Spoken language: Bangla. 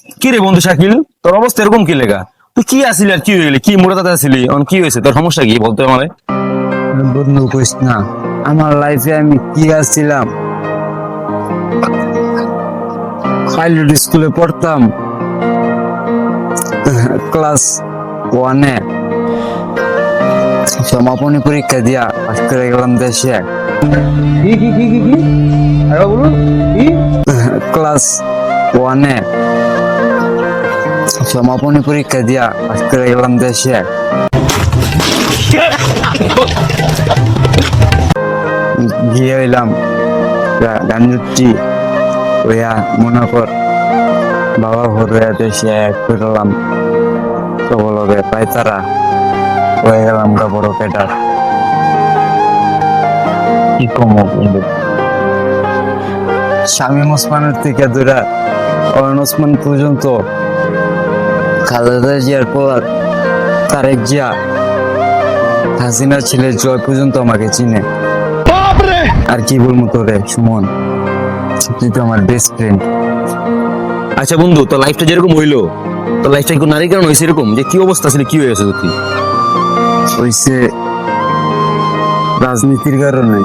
কি রে বন্ধু শাকিল, তোর অবস্থা এরকম কি লেগা? তুই কি আসিলি আর কি হয়ে গেলি? কি মোটা তাতে আসিলি, এখন কি হয়েছে? তোর সমস্যা কি বলতে আমারে? বন্ধু কইস না, আমার লাইফে আমি কি আসছিলাম। পাইলট স্কুলে পড়তাম, ক্লাস ওয়ানে। সমাপনী পরীক্ষা দিয়া পাস করে গেলাম দেশে। কি কি কি কি কি আরে বলুন কি? ক্লাস ওয়ানে সমাপনী পরীক্ষা দিয়া পাস করে গেলাম দেশে। গিয়ে হইলাম গান্ধী ওয়া মনে কর বাবা হরিয়া দেশে এক করলাম সবল হবে পাইতারা হয়ে গেলাম গা বড় পেটার। কি কম বন্ধু? শামীম ওসমানের থেকে ধরে অরুণ ওসমান পর্যন্ত, খালেদা জিয়ার পর তারেক জিয়া, হাসিনার ছেলে জয় পর্যন্ত আমাকে চিনে। আর কি বলবো তোরে সুমন, তুই তো আমার বেস্ট ফ্রেন্ড। আচ্ছা বন্ধু, তোর লাইফটা যেরকম হইলো, তোর লাইফটা কি নারী কারণ হয়েছে এরকম? যে কি অবস্থা ছিল, কি হয়েছে তুই? হইছে রাজনীতির কারণে।